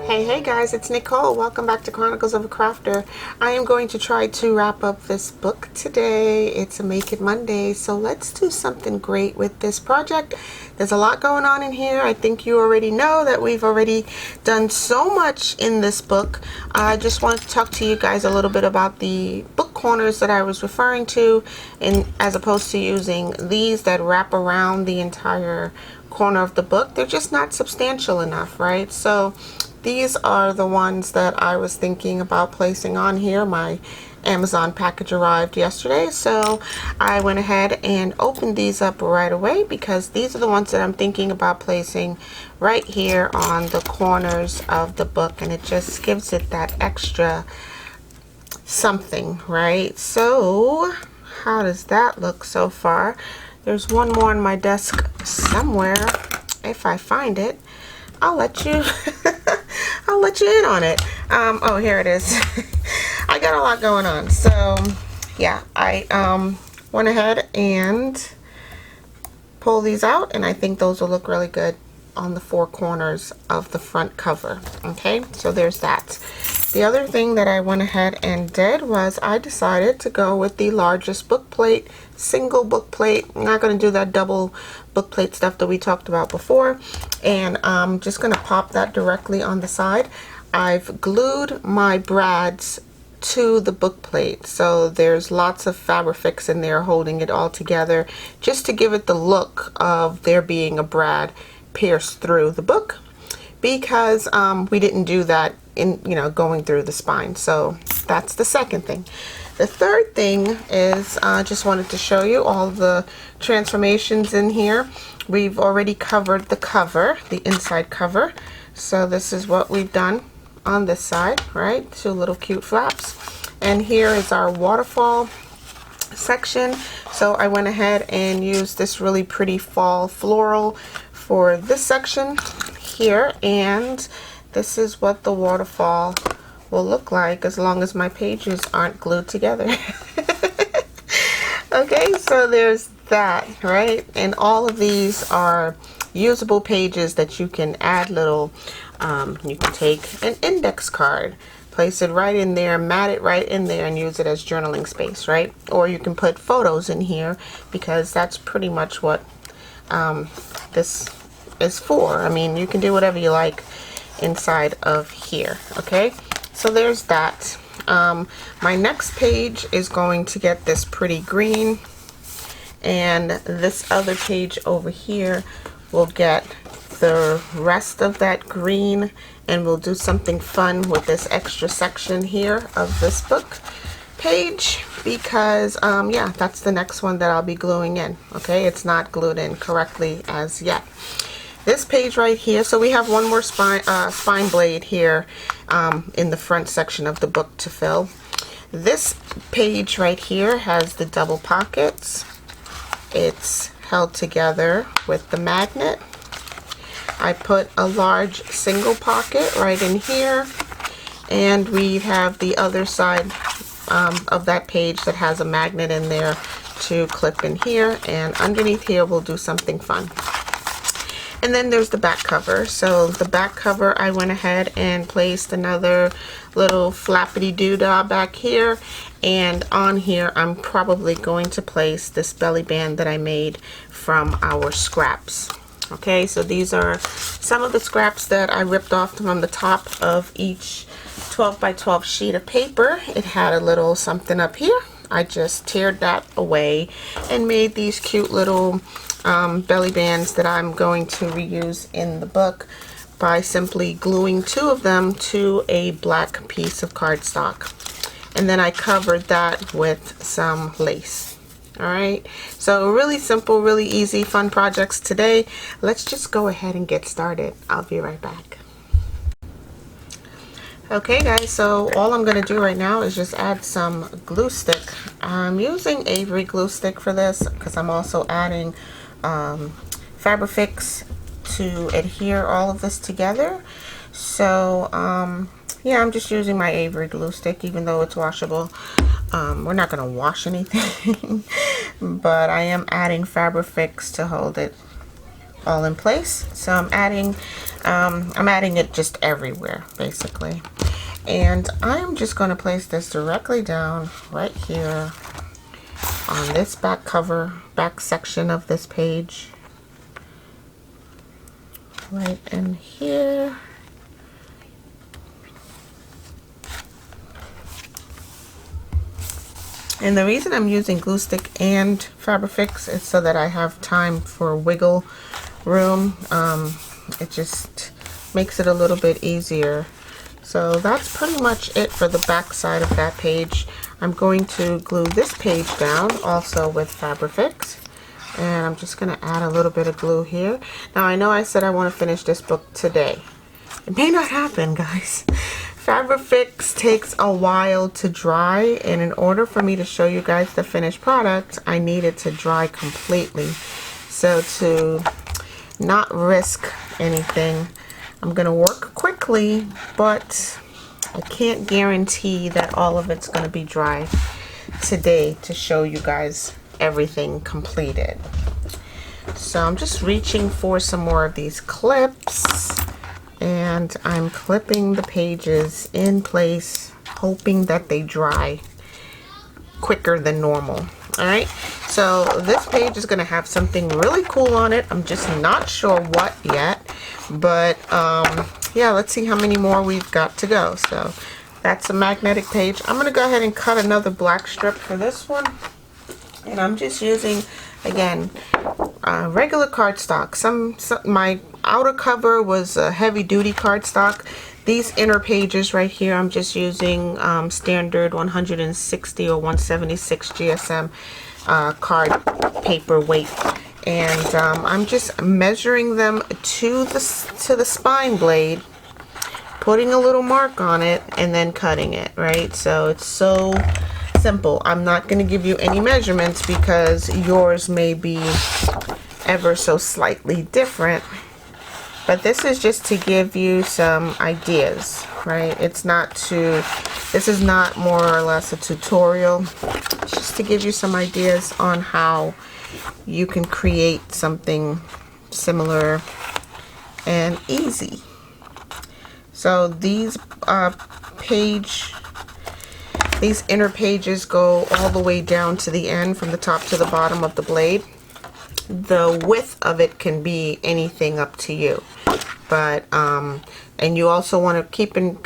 Hey guys, it's Nicole. Welcome back to Chronicles of a Crafter. I am going to try to wrap up this book today. It's a Make It Monday, so let's do something great with this project. There's a lot going on in here. I think you already know that we've already done so much in this book. I just wanted to talk to you guys a little bit about the book corners that I was referring to, and as opposed to using these that wrap around the entire corner of the book. They're just not substantial enough, right? So these are the ones that I was thinking about placing on here. My Amazon package arrived yesterday, so I went ahead and opened these up right away because these are the ones that I'm thinking about placing right here on the corners of the book, and it just gives it that extra something, right? So how does that look so far? There's one more on my desk somewhere. If I find it, I'll let you I'll let you in on it. Oh, here it is. I got a lot going on, so yeah, I went ahead and pulled these out, and I think those will look really good on the four corners of the front cover. Okay, so there's that. The other thing that I went ahead and did was I decided to go with the largest book plate, single book plate. I'm not going to do that double book plate stuff that we talked about before, and I'm just going to pop that directly on the side. I've glued my brads to the book plate, so there's lots of Fabrifix in there holding it all together, just to give it the look of there being a brad pierced through the book, because we didn't do that in, going through the spine. So that's the second thing. The third thing is just wanted to show you all the transformations in here. We've already covered the cover, the inside cover. So this is what we've done on this side, right? Two little cute flaps. And here is our waterfall section. So I went ahead and used this really pretty fall floral for this section here, and this is what the waterfall will look like as long as my pages aren't glued together. Okay, so there's that, right? And all of these are usable pages that you can add little, you can take an index card, place it right in there, mat it right in there, and use it as journaling space, right? Or you can put photos in here, because that's pretty much what this is for. I mean, you can do whatever you like inside of here. Okay, so there's that. My next page is going to get this pretty green, and this other page over here will get the rest of that green, and we'll do something fun with this extra section here of this book page, because yeah, that's the next one that I'll be gluing in. Okay, it's not glued in correctly as yet. This page right here, so we have one more spine blade here in the front section of the book to fill. This page right here has the double pockets. It's held together with the magnet. I put a large single pocket right in here, and we have the other side of that page that has a magnet in there to clip in here, and underneath here we'll do something fun. And then there's the back cover. So the back cover, I went ahead and placed another little flappity doodah back here, and on here I'm probably going to place this belly band that I made from our scraps. Okay, so these are some of the scraps that I ripped off from the top of each 12 by 12 sheet of paper. It had a little something up here. I just teared that away and made these cute little belly bands that I'm going to reuse in the book by simply gluing two of them to a black piece of cardstock, and then I covered that with some lace. Alright, so really simple, really easy, fun projects today. Let's just go ahead and get started. I'll be right back. Okay guys, so all I'm going to do right now is just add some glue stick. I'm using Avery glue stick for this because I'm also adding Fabrifix to adhere all of this together. So yeah, I'm just using my Avery glue stick, even though it's washable. We're not going to wash anything, but I am adding Fabrifix to hold it all in place. So I'm adding it just everywhere basically. And I'm just going to place this directly down right here on this back section of this page. Right in here. And the reason I'm using glue stick and Fabrifix is so that I have time for wiggle room. It just makes it a little bit easier. So that's pretty much it for the back side of that page. I'm going to glue this page down also with Fabrifix. And I'm just going to add a little bit of glue here. Now I know I said I want to finish this book today. It may not happen, guys. Fabrifix takes a while to dry, and in order for me to show you guys the finished product, I need it to dry completely. So to not risk anything, I'm going to work quickly, but I can't guarantee that all of it's going to be dry today to show you guys everything completed. So I'm just reaching for some more of these clips, and I'm clipping the pages in place, hoping that they dry quicker than normal. Alright, so this page is going to have something really cool on it. I'm just not sure what yet, but yeah, let's see how many more we've got to go. So that's a magnetic page. I'm going to go ahead and cut another black strip for this one, and I'm just using, again, regular cardstock. My outer cover was a heavy-duty cardstock. These inner pages right here, I'm just using standard 160 or 176 GSM card paper weight, and I'm just measuring them to the spine blade, putting a little mark on it, and then cutting it. Right, so it's so simple. I'm not going to give you any measurements because yours may be ever so slightly different, but this is just to give you some ideas, right? This is not more or less a tutorial. It's just to give you some ideas on how you can create something similar and easy. So these inner pages go all the way down to the end, from the top to the bottom of the blade. The width of it can be anything up to you, but and you also want to keep in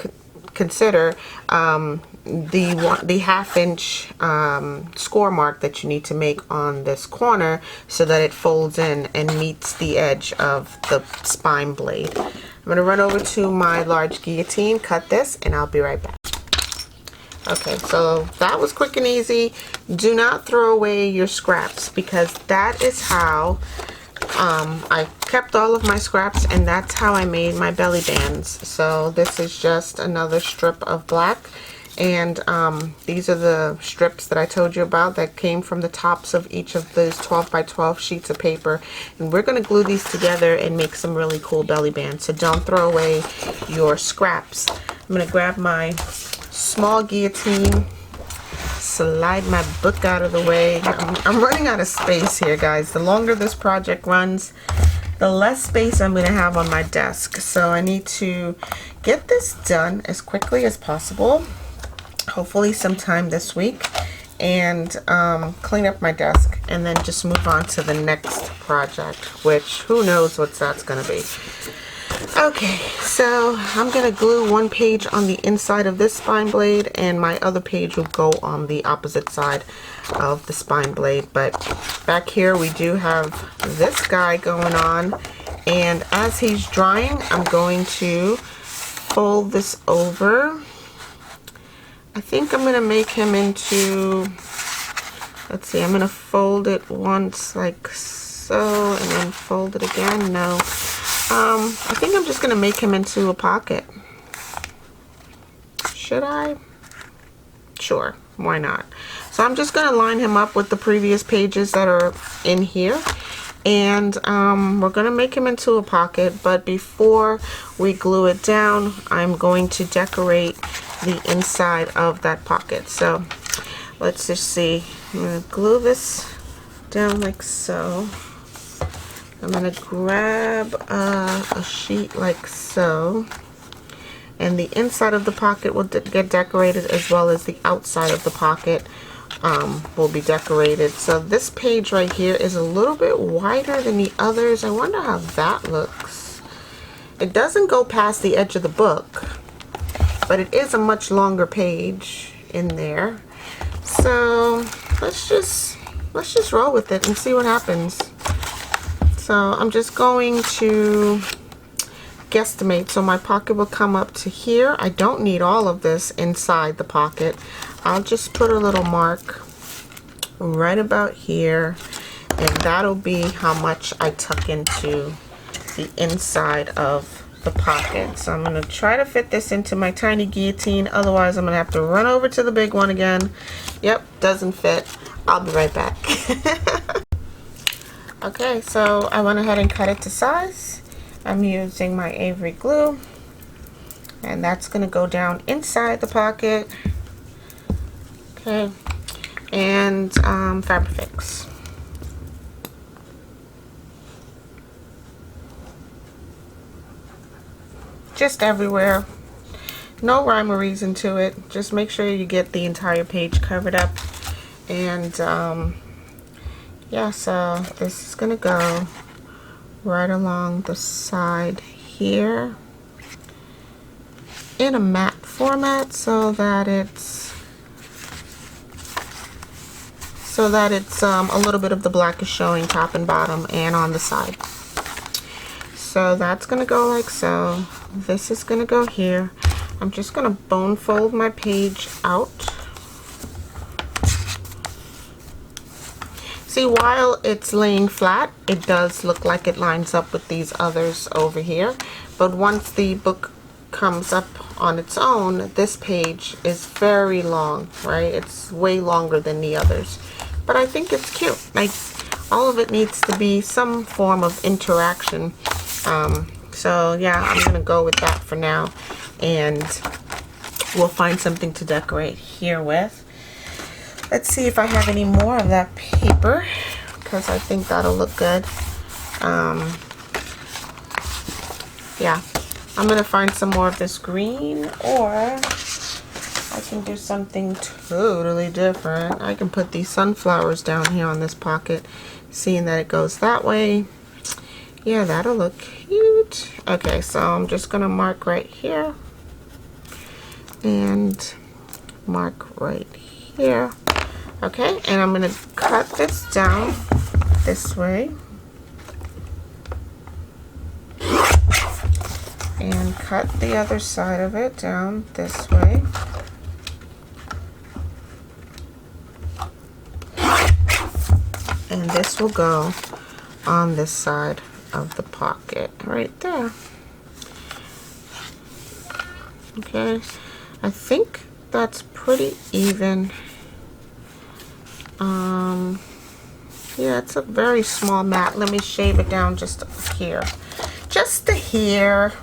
consider the half-inch score mark that you need to make on this corner so that it folds in and meets the edge of the spine blade. I'm going to run over to my large guillotine, cut this, and I'll be right back. Okay, so that was quick and easy. Do not throw away your scraps, because that is how I kept all of my scraps, and that's how I made my belly bands. So this is just another strip of black, and these are the strips that I told you about that came from the tops of each of those 12 by 12 sheets of paper, and we're going to glue these together and make some really cool belly bands. So don't throw away your scraps. I'm going to grab my small guillotine, slide my book out of the way. I'm running out of space here, guys. The longer this project runs, the less space I'm going to have on my desk. So I need to get this done as quickly as possible, hopefully sometime this week, and clean up my desk, and then just move on to the next project, which who knows what that's going to be. Okay, so I'm going to glue one page on the inside of this spine blade, and my other page will go on the opposite side of the spine blade. But back here we do have this guy going on, and as he's drying, I'm going to fold this over. I think I'm going to make him into, let's see, I'm going to fold it once like so, and then fold it again. No. I think I'm just going to make him into a pocket. Should I? Sure, why not? So I'm just going to line him up with the previous pages that are in here, and we're going to make him into a pocket. But before we glue it down, I'm going to decorate the inside of that pocket. So let's just see. I'm going to glue this down like so. I'm going to grab a sheet like so, and the inside of the pocket will get decorated as well as the outside of the pocket will be decorated. So this page right here is a little bit wider than the others. I wonder how that looks. It doesn't go past the edge of the book, but it is a much longer page in there. So let's just roll with it and see what happens. So I'm just going to guesstimate. So my pocket will come up to here. I don't need all of this inside the pocket. I'll just put a little mark right about here, and that'll be how much I tuck into the inside of the pocket. So I'm going to try to fit this into my tiny guillotine, otherwise I'm going to have to run over to the big one again. Yep, doesn't fit. I'll be right back. Okay, so I went ahead and cut it to size. I'm using my Avery glue, and that's going to go down inside the pocket. Okay, and Fabrifix. Just everywhere. No rhyme or reason to it. Just make sure you get the entire page covered up. And yeah, so this is gonna go right along the side here in a matte format so that it's a little bit of the black is showing top and bottom and on the side. So that's gonna go like so. This is gonna go here. I'm just gonna bone fold my page out. See, while it's laying flat, it does look like it lines up with these others over here. But once the book comes up on its own, this page is very long, right? It's way longer than the others. But I think it's cute. Like, all of it needs to be some form of interaction. So yeah, I'm gonna go with that for now, and we'll find something to decorate here with. Let's see if I have any more of that paper, because I think that'll look good. Yeah, I'm gonna find some more of this green, or I can do something totally different. I can put these sunflowers down here on this pocket, seeing that it goes that way. Yeah, that'll look cute. Okay, so I'm just gonna mark right here and mark right here. Okay, and I'm gonna cut this down this way and cut the other side of it down this way. And this will go on this side of the pocket right there. Okay, I think that's pretty even. Yeah, it's a very small mat. Let me shave it down just here. Just to here.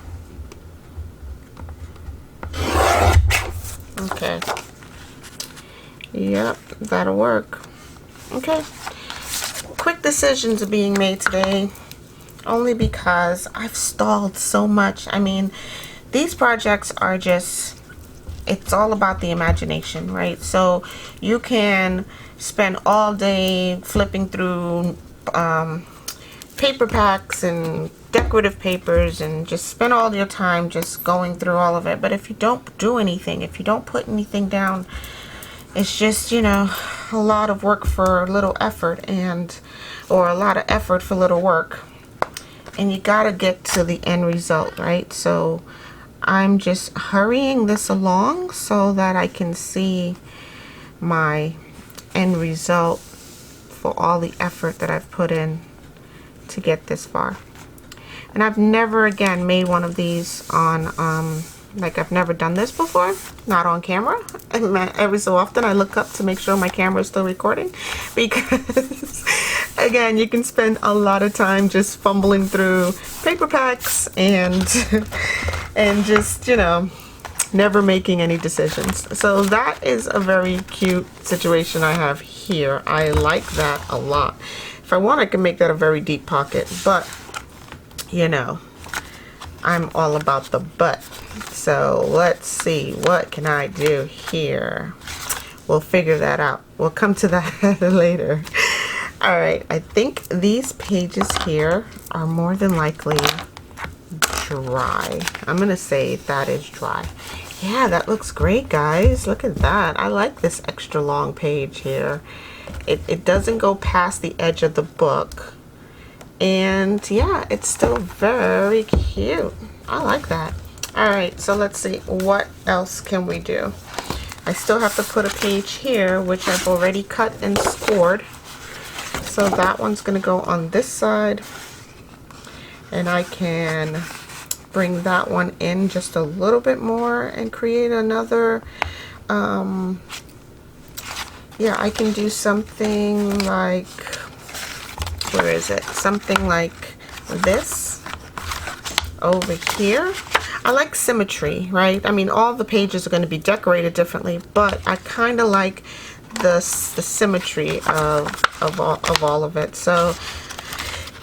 Okay. Yep, that'll work. Okay. Quick decisions are being made today, only because I've stalled so much. I mean, these projects are just, it's all about the imagination, right? So you can spend all day flipping through paper packs and decorative papers and just spend all your time just going through all of it. But if you don't do anything, if you don't put anything down, it's just, you know, a lot of work for little effort, or a lot of effort for little work. And you gotta get to the end result, right? So I'm just hurrying this along so that I can see my end result for all the effort that I've put in to get this far. And I've never again made one of these on like, I've never done this before, not on camera. And every so often I look up to make sure my camera is still recording, because again, you can spend a lot of time just fumbling through paper packs and just, you know, never making any decisions. So that is a very cute situation I have here. I like that a lot. If I want, I can make that a very deep pocket, but you know, I'm all about the butt. So let's see, what can I do here? We'll figure that out. We'll come to that later. All right, I think these pages here are more than likely dry. I'm gonna say that is dry. Yeah, that looks great, guys. Look at that. I like this extra long page here. It doesn't go past the edge of the book. And yeah, it's still very cute. I like that. All right, so let's see, what else can we do? I still have to put a page here, which I've already cut and scored. So that one's gonna go on this side. And I can bring that one in just a little bit more and create another, yeah, I can do something like, where is it? Something like this over here. I like symmetry, right? I mean, all the pages are going to be decorated differently, but I kind of like the symmetry of all of it. So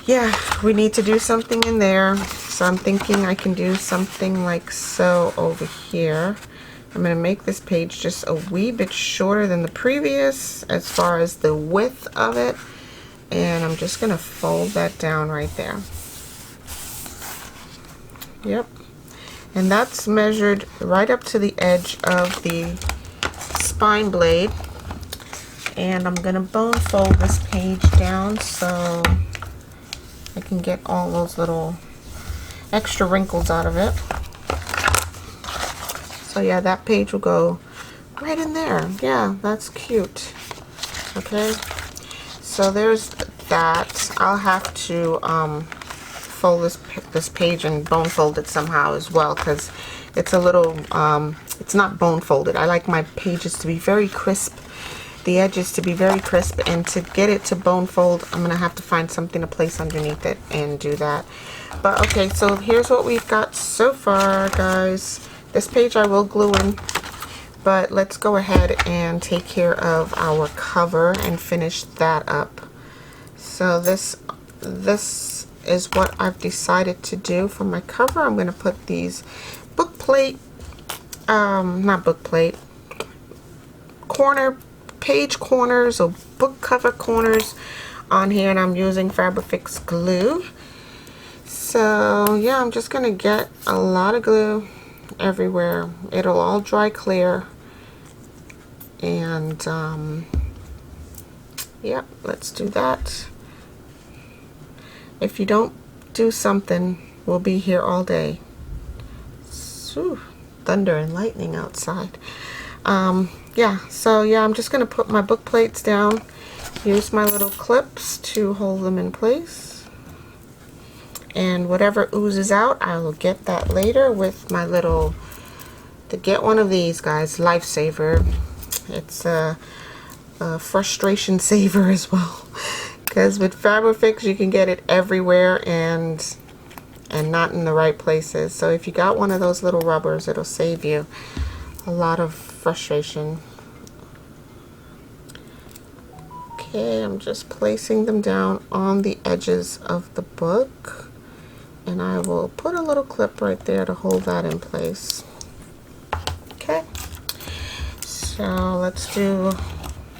yeah, we need to do something in there. So I'm thinking I can do something like so over here. I'm going to make this page just a wee bit shorter than the previous as far as the width of it. And I'm just going to fold that down right there. Yep. And that's measured right up to the edge of the spine blade. And I'm going to bone fold this page down so I can get all those little extra wrinkles out of it. So yeah, that page will go right in there. Yeah, that's cute. Okay, so there's that. I'll have to fold this page and bone fold it somehow as well, because it's a little it's not bone folded. I like my pages to be very crisp, the edges to be very crisp, and to get it to bone fold, I'm gonna have to find something to place underneath it and do that. But okay, so here's what we've got so far, guys. This page I will glue in, but let's go ahead and take care of our cover and finish that up. So this is what I've decided to do for my cover. I'm going to put these book plate, not book plate, page corners or book cover corners on here, and I'm using Fabrifix glue. So yeah, I'm just going to get a lot of glue everywhere. It'll all dry clear. And yeah, let's do that. If you don't do something, we'll be here all day. Whew, thunder and lightning outside. Yeah, so yeah, I'm just gonna put my book plates down, use my little clips to hold them in place, and whatever oozes out, I will get that later with my little, to get one of these, guys, lifesaver. It's a frustration saver as well, because with Fabrifix you can get it everywhere and not in the right places. So if you got one of those little rubbers, it'll save you a lot of frustration. Okay, I'm just placing them down on the edges of the book, and I will put a little clip right there to hold that in place. Okay, so let's do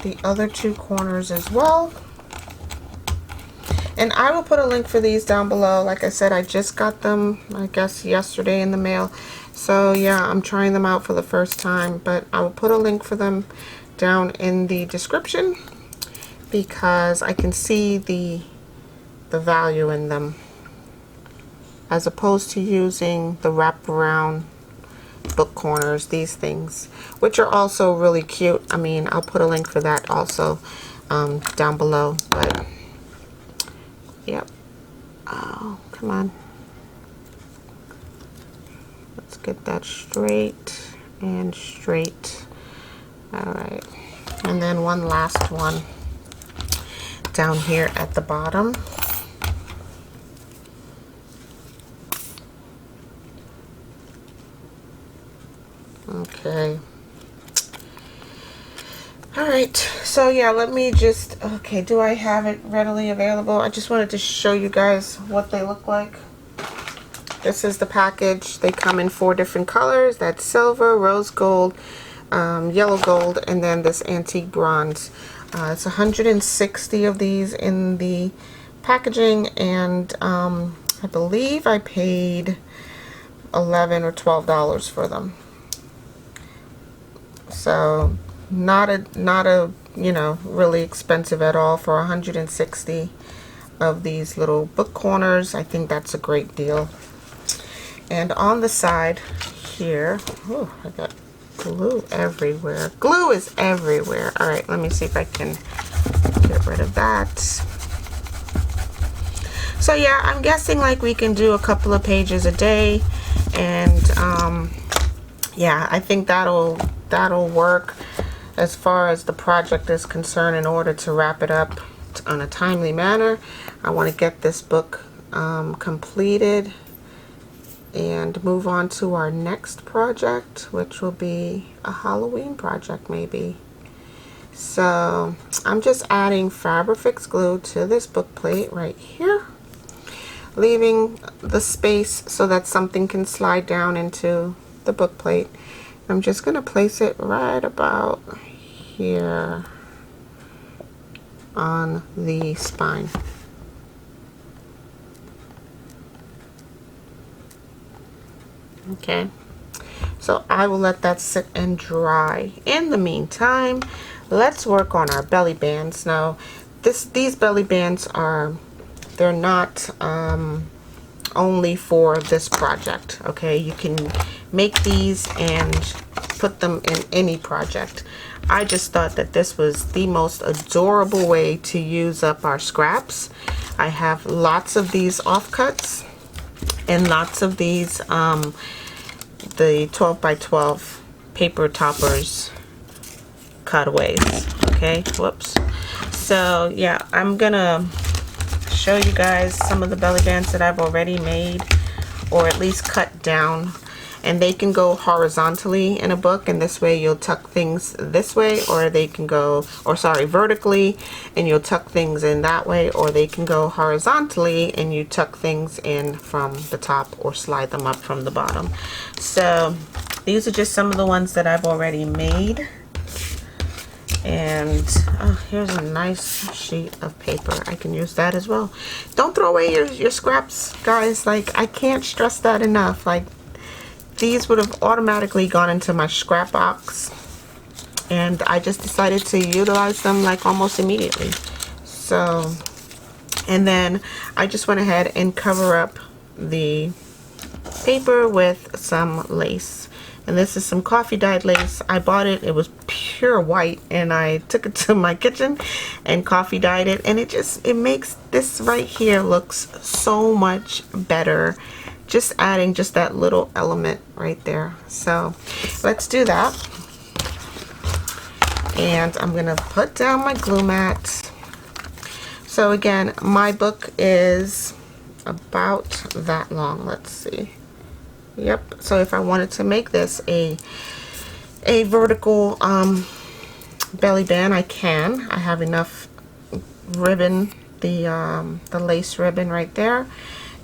the other two corners as well. And I will put a link for these down below. Like I said, I just got them, I guess, yesterday in the mail. So yeah, I'm trying them out for the first time, but I will put a link for them down in the description because I can see the value in them, as opposed to using the wraparound book corners, these things, which are also really cute. I mean, I'll put a link for that also down below. But yep. Oh, come on. Let's get that straight and straight. All right. And then one last one down here at the bottom. Okay. All right, so yeah, let me just, okay, do I have it readily available? I just wanted to show you guys what they look like. This is the package. They come in 4 different colors. That's silver, rose gold, yellow gold, and then this antique bronze. It's 160 of these in the packaging, and I believe I paid $11 or $12 for them. So not a you know, really expensive at all for 160 of these little book corners. I think that's a great deal. And on the side here, oh, I got glue everywhere. Glue is everywhere. All right, let me see if I can get rid of that. So yeah, I'm guessing like we can do a couple of pages a day, and yeah, I think that'll work as far as the project is concerned. In order to wrap it up on a timely manner, I want to get this book completed and move on to our next project, which will be a Halloween project maybe. So I'm just adding Fabrifix glue to this book plate right here, leaving the space so that something can slide down into the book plate. I'm just going to place it right about here on the spine. Okay, so I will let that sit and dry. In the meantime, let's work on our belly bands. Now, these belly bands they're not only for this project. Okay, you can make these and put them in any project. I just thought that this was the most adorable way to use up our scraps. I have lots of these offcuts and lots of these the 12 by 12 paper toppers cutaways. Okay, whoops. So yeah, I'm gonna show you guys some of the belly bands that I've already made, or at least cut down, and they can go horizontally in a book, and this way you'll tuck things this way, or they can go, or sorry, vertically, and you'll tuck things in that way, or they can go horizontally and you tuck things in from the top or slide them up from the bottom. So these are just some of the ones that I've already made. And here's a nice sheet of paper. I can use that as well. Don't throw away your scraps, guys. Like, I can't stress that enough. Like, these would have automatically gone into my scrap box, and I just decided to utilize them like almost immediately. So, and then I just went ahead and cover up the paper with some lace. And this is some coffee dyed lace. I bought it, it was pure white, and I took it to my kitchen and coffee dyed it, and it makes this right here looks so much better. Just adding just that little element right there. So let's do that. And I'm gonna put down my glue mat. So again, my book is about that long. Let's see. Yep, so if I wanted to make this a vertical belly band, I can. I have enough ribbon, the lace ribbon right there,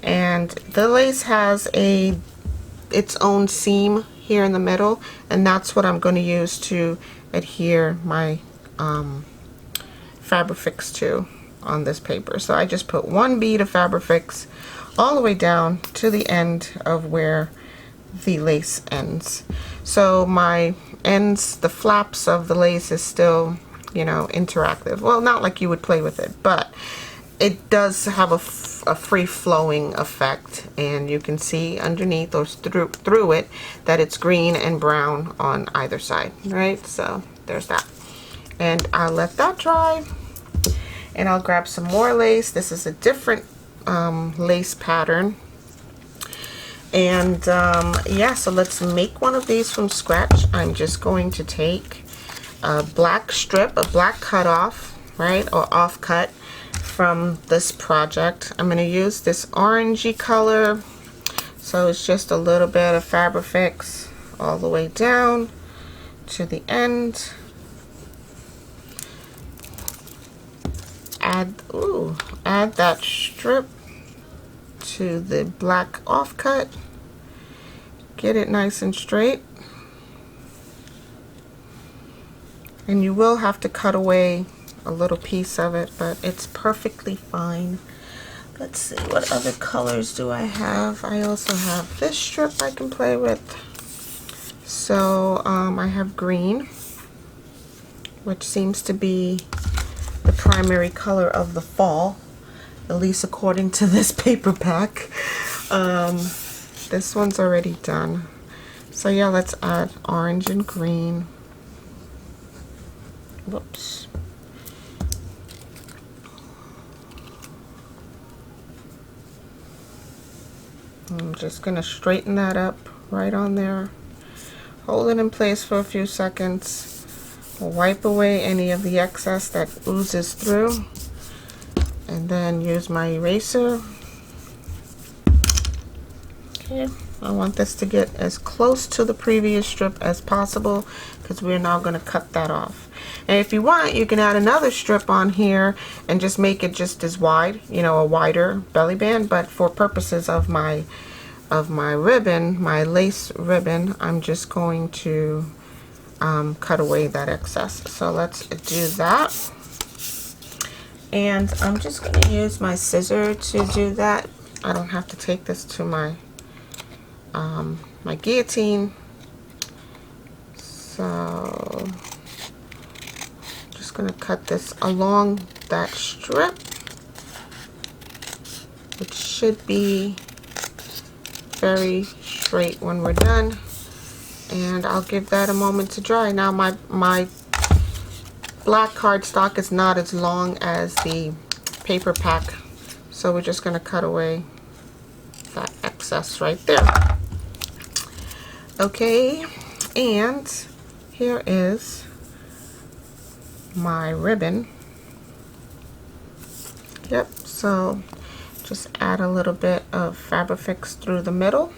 and the lace has its own seam here in the middle, and that's what I'm going to use to adhere my Fabrifix to on this paper. So I just put one bead of Fabrifix all the way down to the end of where the lace ends. So my ends, the flaps of the lace is still, you know, interactive. Well, not like you would play with it, but it does have a free flowing effect, and you can see underneath or through it that it's green and brown on either side, right? So there's that, and I'll let that dry, and I'll grab some more lace. This is a different lace pattern. And yeah, so let's make one of these from scratch. I'm just going to take a black strip, a black cutoff, right, or offcut from this project. I'm going to use this orangey color, so it's just a little bit of Fabrifix all the way down to the end. Ooh, add that strip to the black offcut. Get it nice and straight. And you will have to cut away a little piece of it, but it's perfectly fine. Let's see, what other colors do I have? I also have this strip I can play with. So I have green, which seems to be the primary color of the fall, at least according to this paper pack. This one's already done. So yeah, let's add orange and green. Whoops. I'm just going to straighten that up right on there. Hold it in place for a few seconds. Wipe away any of the excess that oozes through. And then use my eraser. Okay, I want this to get as close to the previous strip as possible because we're now going to cut that off. And if you want, you can add another strip on here and just make it just as wide, you know, a wider belly band. But for purposes of my ribbon, my lace ribbon, I'm just going to cut away that excess. So let's do that. And I'm just going to use my scissor to do that. I don't have to take this to my my guillotine. So just going to cut this along that strip, which should be very straight when we're done. And I'll give that a moment to dry. Now my black cardstock is not as long as the paper pack, so we're just going to cut away that excess right there. Okay, and here is my ribbon. Yep, so just add a little bit of Fabrifix through the middle.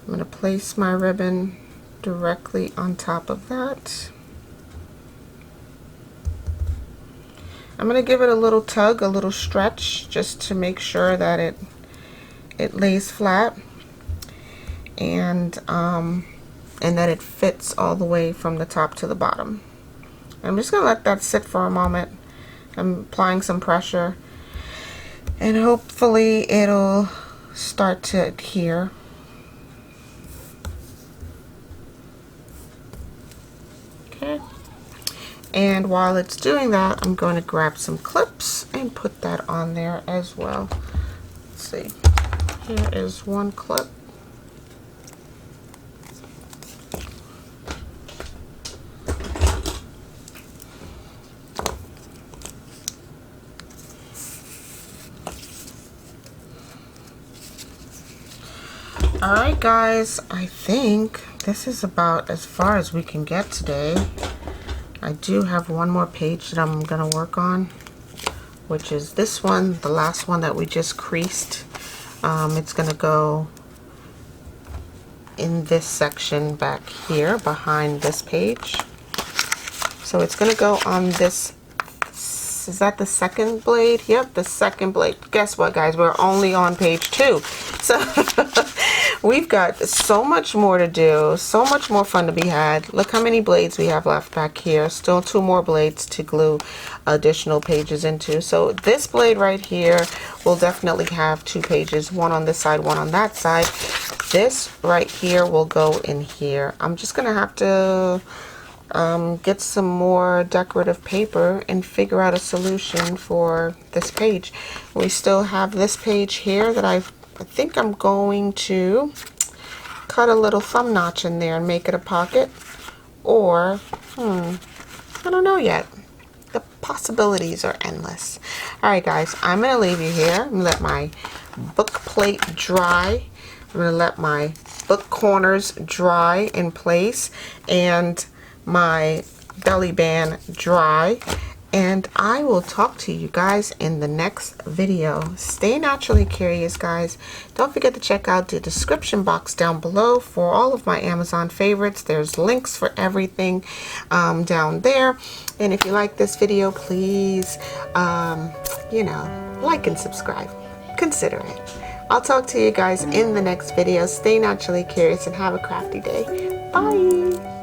I'm going to place my ribbon directly on top of that. I'm going to give it a little tug, a little stretch, just to make sure that it lays flat and that it fits all the way from the top to the bottom. I'm just going to let that sit for a moment. I'm applying some pressure and hopefully it'll start to adhere. Okay. And while it's doing that, I'm going to grab some clips and put that on there as well. Let's see. Here is one clip. Alright guys, I think this is about as far as we can get today. I do have one more page that I'm going to work on, which is this one, the last one that we just creased. It's going to go in this section back here behind this page. So it's going to go on this. Is that the second blade? Yep, the second blade. Guess what, guys? We're only on page 2. So we've got so much more to do, so much more fun to be had. Look how many blades we have left back here. Still 2 more blades to glue additional pages into. So this blade right here will definitely have 2 pages, one on this side, one on that side. This right here will go in here. I'm just gonna have to get some more decorative paper and figure out a solution for this page. We still have this page here that I think I'm going to cut a little thumb notch in there and make it a pocket, or I don't know yet. The possibilities are endless. Alright guys, I'm going to leave you here. I'm going to let my book plate dry. I'm going to let my book corners dry in place and my belly band dry, and I will talk to you guys in the next video. Stay naturally curious, guys. Don't forget to check out the description box down below for all of my Amazon favorites. There's links for everything down there. And if you like this video, please, like and subscribe. Consider it. I'll talk to you guys in the next video. Stay naturally curious and have a crafty day. Bye.